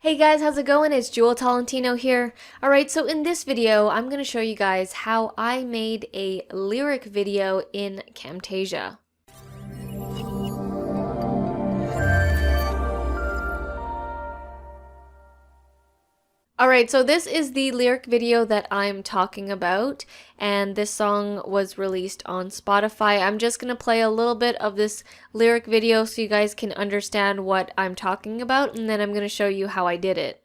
Hey guys, how's it going? It's Jewel Tolentino here. Alright, so in this video, I'm going to show you guys how I made a lyric video in Camtasia. Alright, so this is the lyric video that I'm talking about, and this song was released on Spotify. I'm just going to play a little bit of this lyric video so you guys can understand what I'm talking about, and then I'm going to show you how I did it.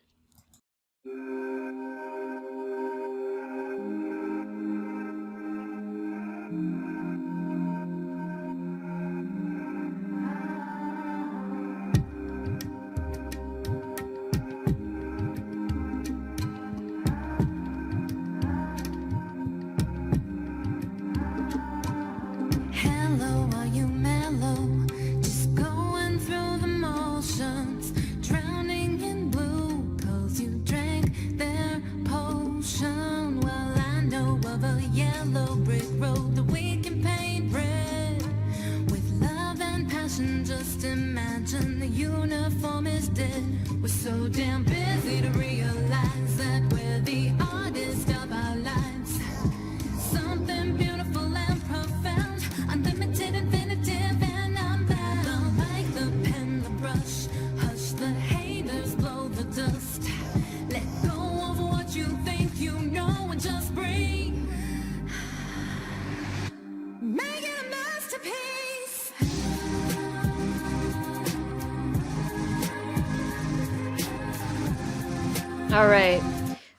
We're so damn busy to realize that we're the artist of our lives. Something beautiful and profound, unlimited, infinitive, and unbound. Don't like the pen, the brush, hush the haters, blow the dust. Let go of what you think you know and just breathe. Make it a masterpiece. Alright,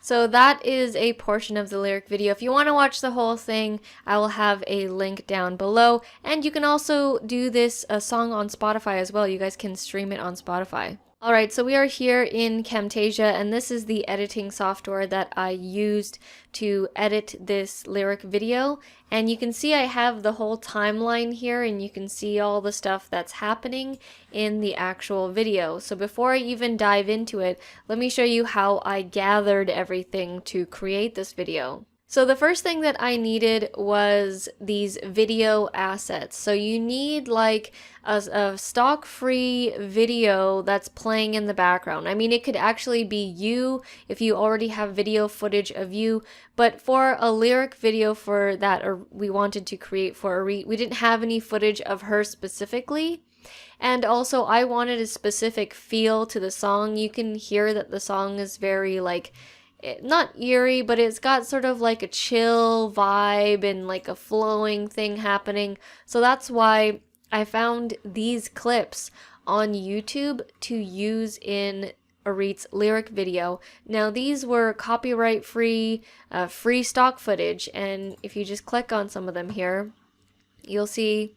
so that is a portion of the lyric video. If you want to watch the whole thing, I will have a link down below. And you can also do this song on Spotify as well. You guys can stream it on Spotify. Alright, so we are here in Camtasia, and this is the editing software that I used to edit this lyric video. And you can see I have the whole timeline here, and you can see all the stuff that's happening in the actual video. So before I even dive into it, let me show you how I gathered everything to create this video. So the first thing that I needed was these video assets. So you need like a stock free video that's playing in the background. I mean, it could actually be you if you already have video footage of you, but for a lyric video for that we wanted to create for we didn't have any footage of her specifically. And also I wanted a specific feel to the song. You can hear that the song is very like, not eerie, but it's got sort of like a chill vibe and like a flowing thing happening. So that's why I found these clips on YouTube to use in Arit's lyric video. Now these were copyright free, free stock footage, and if you just click on some of them here, you'll see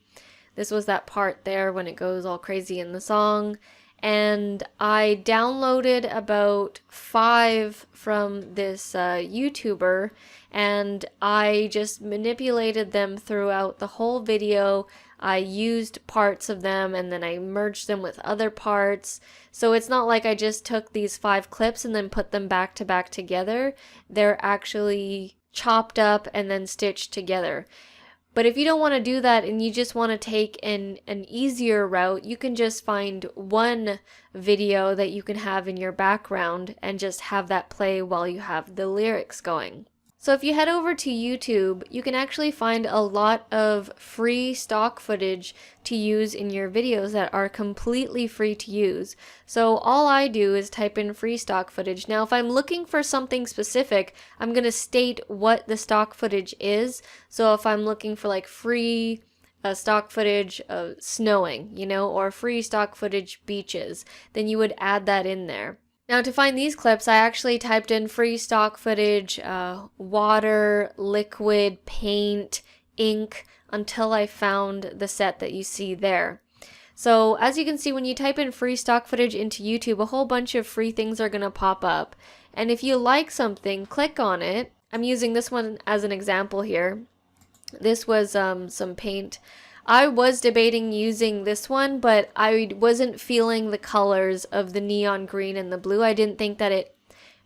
this was that part there when it goes all crazy in the song. And I downloaded about 5 from this YouTuber, and I just manipulated them throughout the whole video. I used parts of them and then I merged them with other parts. So it's not like I just took these 5 clips and then put them back to back together. They're actually chopped up and then stitched together. But if you don't want to do that and you just want to take an easier route, you can just find one video that you can have in your background and just have that play while you have the lyrics going. So if you head over to YouTube, you can actually find a lot of free stock footage to use in your videos that are completely free to use. So all I do is type in free stock footage. Now if I'm looking for something specific, I'm going to state what the stock footage is. So if I'm looking for like free stock footage of snowing, you know, or free stock footage beaches, then you would add that in there. Now to find these clips, I actually typed in free stock footage, water, liquid, paint, ink, until I found the set that you see there. So as you can see, when you type in free stock footage into YouTube, a whole bunch of free things are going to pop up. And if you like something, click on it. I'm using this one as an example here. This was some paint. I was debating using this one, but I wasn't feeling the colors of the neon green and the blue. I didn't think that it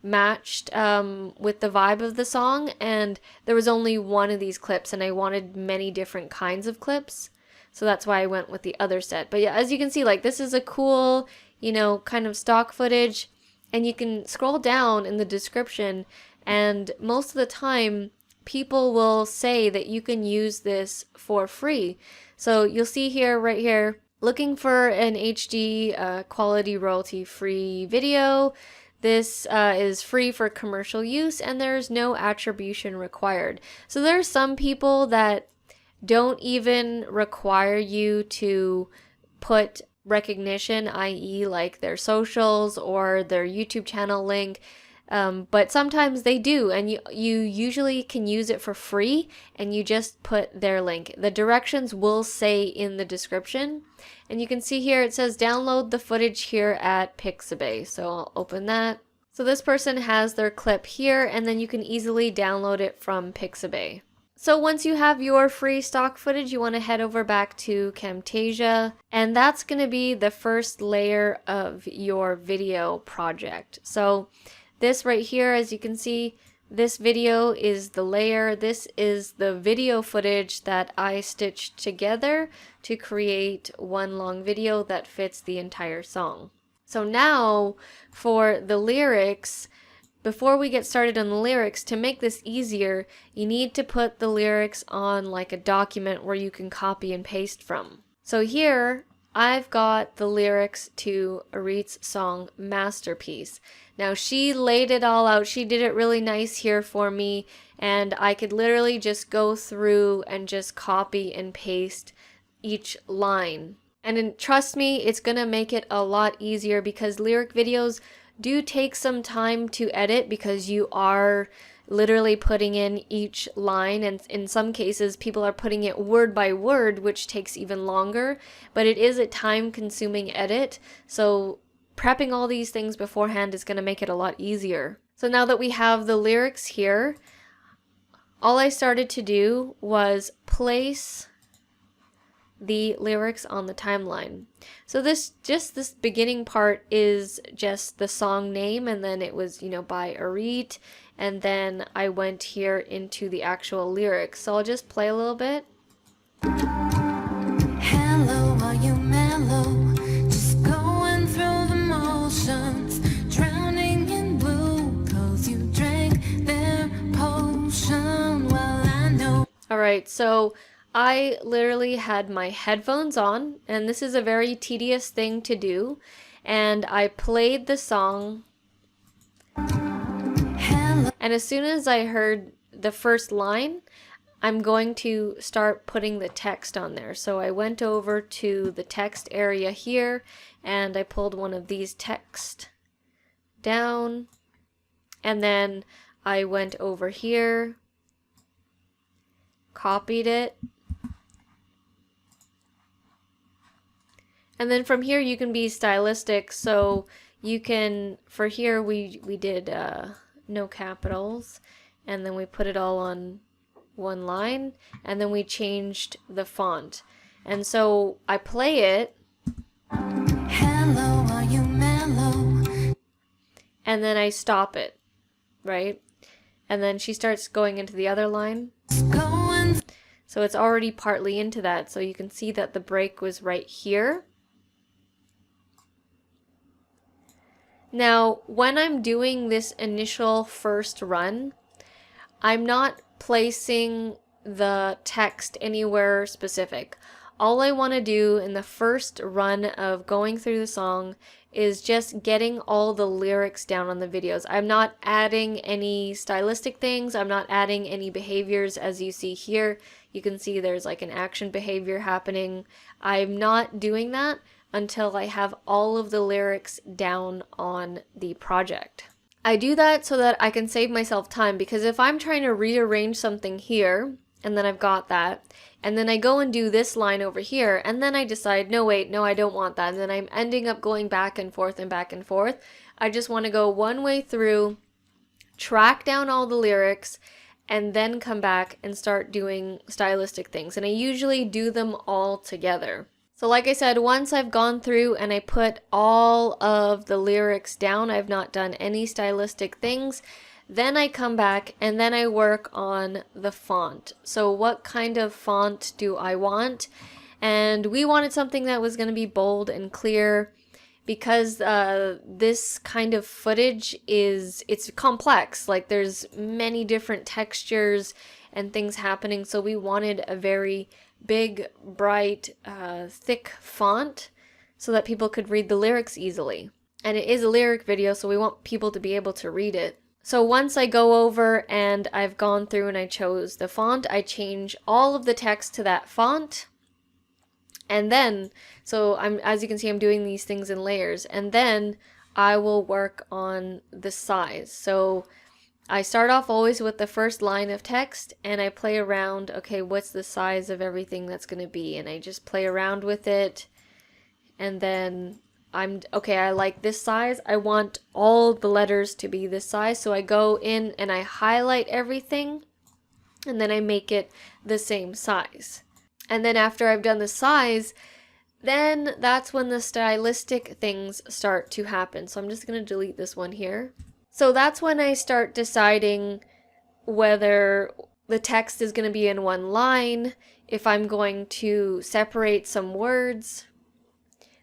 matched with the vibe of the song, and there was only one of these clips, and I wanted many different kinds of clips. So that's why I went with the other set. But yeah, as you can see, like, this is a cool, you know, kind of stock footage. And you can scroll down in the description, and most of the time people will say that you can use this for free. So you'll see here, right here, looking for an HD quality royalty free video. This is free for commercial use and there's no attribution required. So there are some people that don't even require you to put recognition, i.e. like their socials or their YouTube channel link. But sometimes they do, and you usually can use it for free, and you just put their link. The directions will say in the description, and you can see here it says download the footage here at Pixabay. So I'll open that. So this person has their clip here, and then you can easily download it from Pixabay. So once you have your free stock footage, you want to head over back to Camtasia, and that's going to be the first layer of your video project. So this right here, as you can see, this video is the layer. This is the video footage that I stitched together to create one long video that fits the entire song. So now for the lyrics, before we get started on the lyrics, to make this easier, you need to put the lyrics on like a document where you can copy and paste from. So here, I've got the lyrics to Arit's song Masterpiece. Now she laid it all out. She did it really nice here for me, and I could literally just go through and just copy and paste each line. And trust me, it's gonna make it a lot easier because lyric videos do take some time to edit because you are literally putting in each line, and in some cases people are putting it word by word, which takes even longer, but it is a time-consuming edit, so prepping all these things beforehand is going to make it a lot easier. So now that we have the lyrics here, all I started to do was place the lyrics on the timeline. So this beginning part is just the song name, and then it was, by Arit, and then I went here into the actual lyrics. So I'll just play a little bit. Hello, are you mellow? Just going through the motions, drowning in blue, 'cause you drank their potion. Well, I know. Alright, so I literally had my headphones on, and this is a very tedious thing to do, and I played the song, and as soon as I heard the first line, I'm going to start putting the text on there. So I went over to the text area here, and I pulled one of these text down, and then I went over here, copied it, and then from here you can be stylistic. So you can, for here we did no capitals, and then we put it all on one line, and then we changed the font. And so I play it, Hello, are you mellow? and then I stop it, right? And then she starts going into the other line. Going. So it's already partly into that, so you can see that the break was right here. Now, when I'm doing this initial first run, I'm not placing the text anywhere specific. All I want to do in the first run of going through the song is just getting all the lyrics down on the videos. I'm not adding any stylistic things. I'm not adding any behaviors. As you see here, you can see there's like an action behavior happening. I'm not doing that until I have all of the lyrics down on the project. I do that so that I can save myself time, because if I'm trying to rearrange something here, and then I've got that, and then I go and do this line over here, and then I decide, no wait, no I don't want that, and then I'm ending up going back and forth and back and forth. I just want to go one way through, track down all the lyrics, and then come back and start doing stylistic things, and I usually do them all together. So like I said, once I've gone through and I put all of the lyrics down, I've not done any stylistic things, then I come back and then I work on the font. So what kind of font do I want? And we wanted something that was going to be bold and clear. because this kind of footage it's complex. Like there's many different textures and things happening, so we wanted a very big, bright, thick font so that people could read the lyrics easily. And it is a lyric video, so we want people to be able to read it. So once I go over and I've gone through and I chose the font, I change all of the text to that font. And then, so as you can see, I'm doing these things in layers. And then I will work on the size. So I start off always with the first line of text and I play around, okay, what's the size of everything that's going to be? And I just play around with it. And then okay, I like this size. I want all the letters to be this size. So I go in and I highlight everything and then I make it the same size. And then after I've done the size, then that's when the stylistic things start to happen. So I'm just going to delete this one here. So that's when I start deciding whether the text is going to be in one line, if I'm going to separate some words.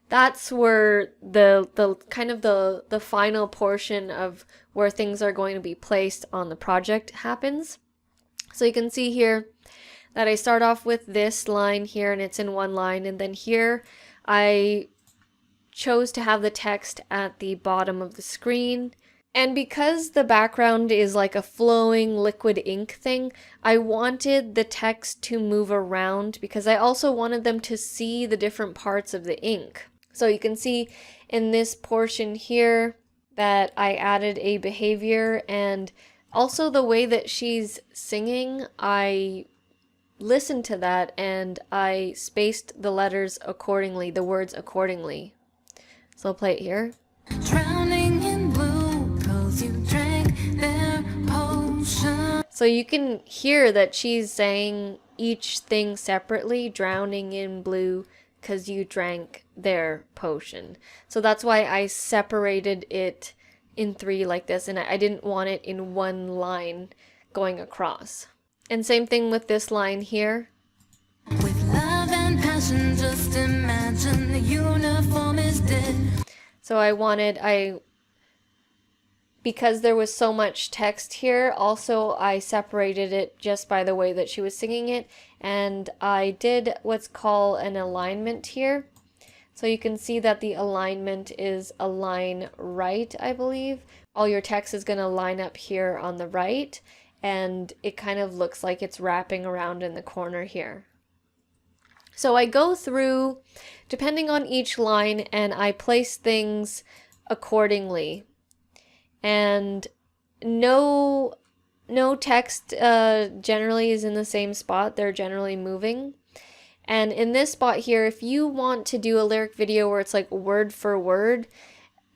That's where the kind of the final portion of where things are going to be placed on the project happens. So you can see here that I start off with this line here and it's in one line, and then here I chose to have the text at the bottom of the screen. And because the background is like a flowing liquid ink thing, I wanted the text to move around because I also wanted them to see the different parts of the ink. So you can see in this portion here that I added a behavior, and also the way that she's singing, I listened to that and I spaced the letters accordingly, the words accordingly. So I'll play it here. Drowning in blue, 'cause you drank their potion. So you can hear that she's saying each thing separately, drowning in blue, 'cause you drank their potion. So that's why I separated it in 3 like this, and I didn't want it in one line going across. And same thing with this line here. With love and passion, just imagine the uniform is dead. So because there was so much text here, also I separated it just by the way that she was singing it, and I did what's called an alignment here. So you can see that the alignment is align right, I believe. All your text is going to line up here on the right, and it kind of looks like it's wrapping around in the corner here. So I go through, depending on each line, and I place things accordingly. And no text generally is in the same spot. They're generally moving. And in this spot here, if you want to do a lyric video where it's like word for word,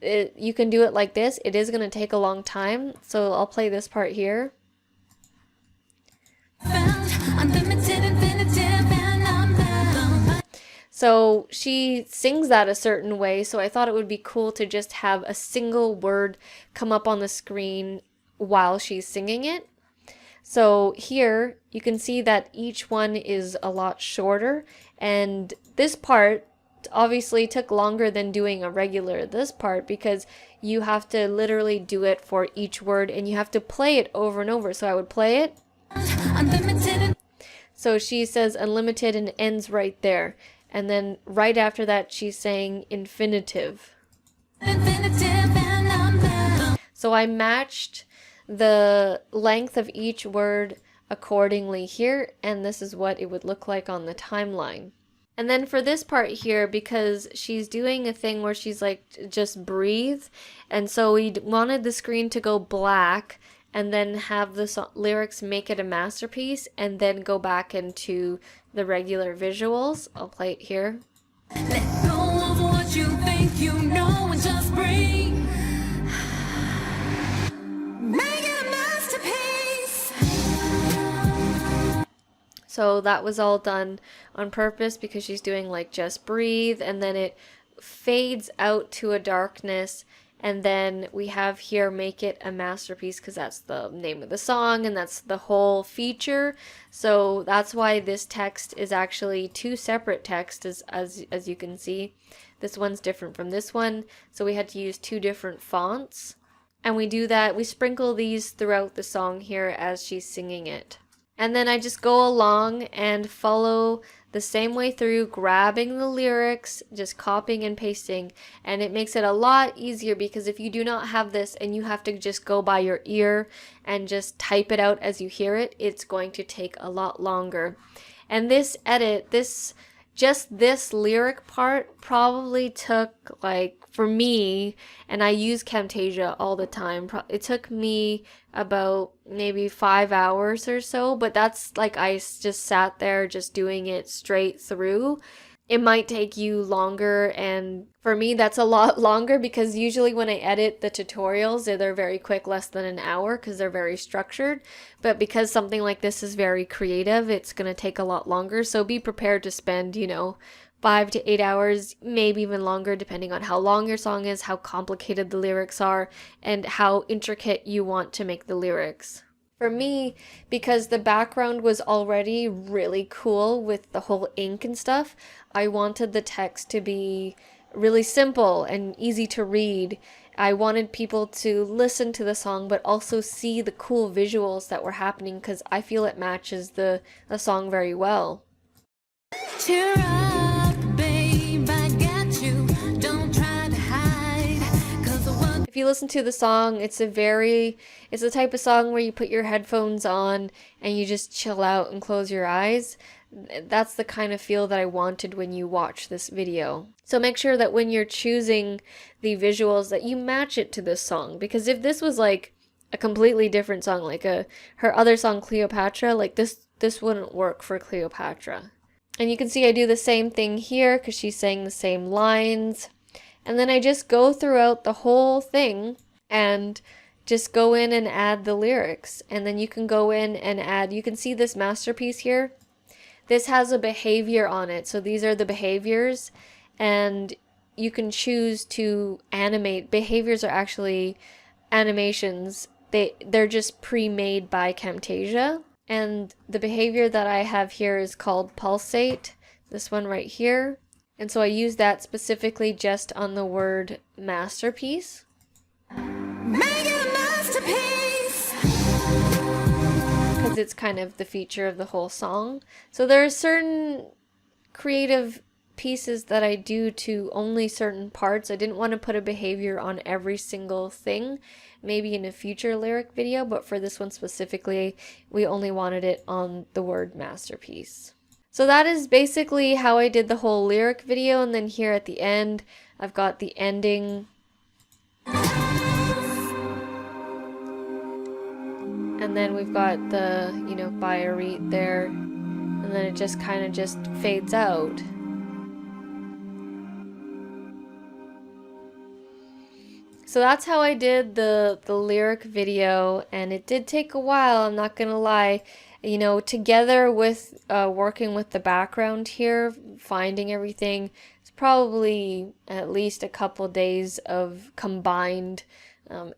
you can do it like this. It is going to take a long time, so I'll play this part here. Found unlimited, infinitive, and I'm bound. So she sings that a certain way, so I thought it would be cool to just have a single word come up on the screen while she's singing it. So here you can see that each one is a lot shorter, and this part obviously took longer than doing a regular this part because you have to literally do it for each word and you have to play it over and over. So I would play it. Unlimited. So she says unlimited and ends right there. And then right after that, she's saying infinitive. Infinitive, and I'm bound. So I matched the length of each word accordingly here, and this is what it would look like on the timeline. And then for this part here, because she's doing a thing where she's like, just breathe, and so we wanted the screen to go black, and then have the lyrics make it a masterpiece, and then go back into the regular visuals. I'll play it here. Let go of what you think you know and just breathe. Make it a masterpiece. So that was all done on purpose because she's doing like just breathe, and then it fades out to a darkness. And then we have here make it a masterpiece because that's the name of the song and that's the whole feature. So that's why this text is actually 2 separate texts as you can see. This one's different from this one, so we had to use two different fonts. And we do that, we sprinkle these throughout the song here as she's singing it. And then I just go along and follow the same way through, grabbing the lyrics, just copying and pasting, and it makes it a lot easier because if you do not have this and you have to just go by your ear and just type it out as you hear it, it's going to take a lot longer. And this edit, just this lyric part probably took, like, for me, and I use Camtasia all the time, it took me about maybe 5 hours or so, but that's like I just sat there just doing it straight through. It might take you longer, and for me that's a lot longer because usually when I edit the tutorials, they're very quick, less than an hour, because they're very structured. But because something like this is very creative, it's going to take a lot longer. So be prepared to spend, 5 to 8 hours, maybe even longer, depending on how long your song is, how complicated the lyrics are, and how intricate you want to make the lyrics. For me, because the background was already really cool with the whole ink and stuff, I wanted the text to be really simple and easy to read. I wanted people to listen to the song but also see the cool visuals that were happening because I feel it matches the song very well. Cheer up, babe, I got you. Don't try to hide, 'cause the one If you listen to the song, it's the type of song where you put your headphones on and you just chill out and close your eyes. That's the kind of feel that I wanted when you watch this video. So make sure that when you're choosing the visuals that you match it to this song, because if this was like a completely different song, like her other song Cleopatra, like this wouldn't work for Cleopatra. And you can see I do the same thing here because she's saying the same lines. And then I just go throughout the whole thing and just go in and add the lyrics. And then you can go in and add, you can see this masterpiece here. This has a behavior on it. So these are the behaviors, and you can choose to animate. Behaviors are actually animations. They're just pre-made by Camtasia. And the behavior that I have here is called pulsate, this one right here. And so I use that specifically just on the word masterpiece. make it a masterpiece. Because it's kind of the feature of the whole song. So there are certain creative pieces that I do to only certain parts. I didn't want to put a behavior on every single thing, maybe in a future lyric video, but for this one specifically, we only wanted it on the word masterpiece. So that is basically how I did the whole lyric video, and then here at the end, I've got the ending. And then we've got the, by a read there, and then it just kind of just fades out. So that's how I did the lyric video, and it did take a while, I'm not gonna lie. Together with working with the background here, finding everything, it's probably at least a couple days of combined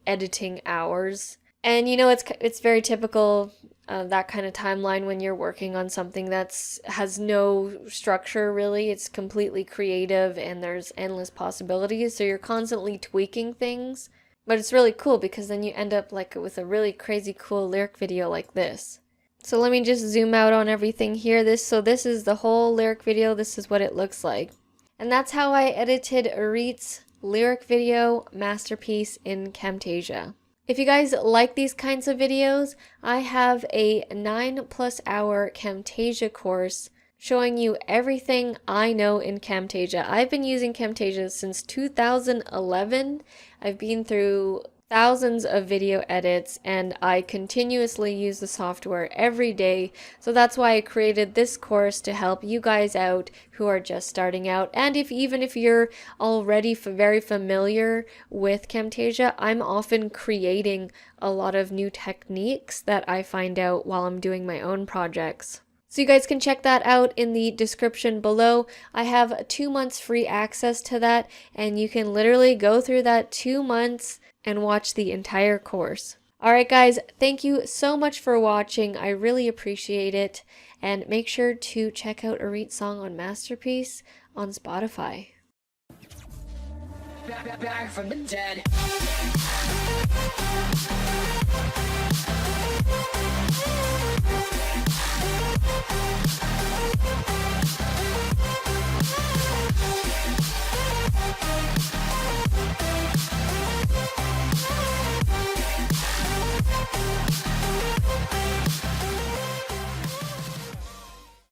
editing hours. And it's very typical, that kind of timeline when you're working on something has no structure really. It's completely creative and there's endless possibilities, so you're constantly tweaking things. But it's really cool because then you end up like with a really crazy cool lyric video like this. So let me just zoom out on everything here. This is the whole lyric video. This is what it looks like. And that's how I edited Arit's lyric video masterpiece in Camtasia. If you guys like these kinds of videos, I have a 9+ hour Camtasia course showing you everything I know in Camtasia. I've been using Camtasia since 2011. I've been through thousands of video edits and I continuously use the software every day. So that's why I created this course to help you guys out who are just starting out. And even if you're already very familiar with Camtasia, I'm often creating a lot of new techniques that I find out while I'm doing my own projects. So you guys can check that out in the description below. I have 2 months free access to that, and you can literally go through that 2 months and watch the entire course. Alright guys, thank you so much for watching. I really appreciate it. And make sure to check out Arit's song on Masterpiece on Spotify. back from the dead.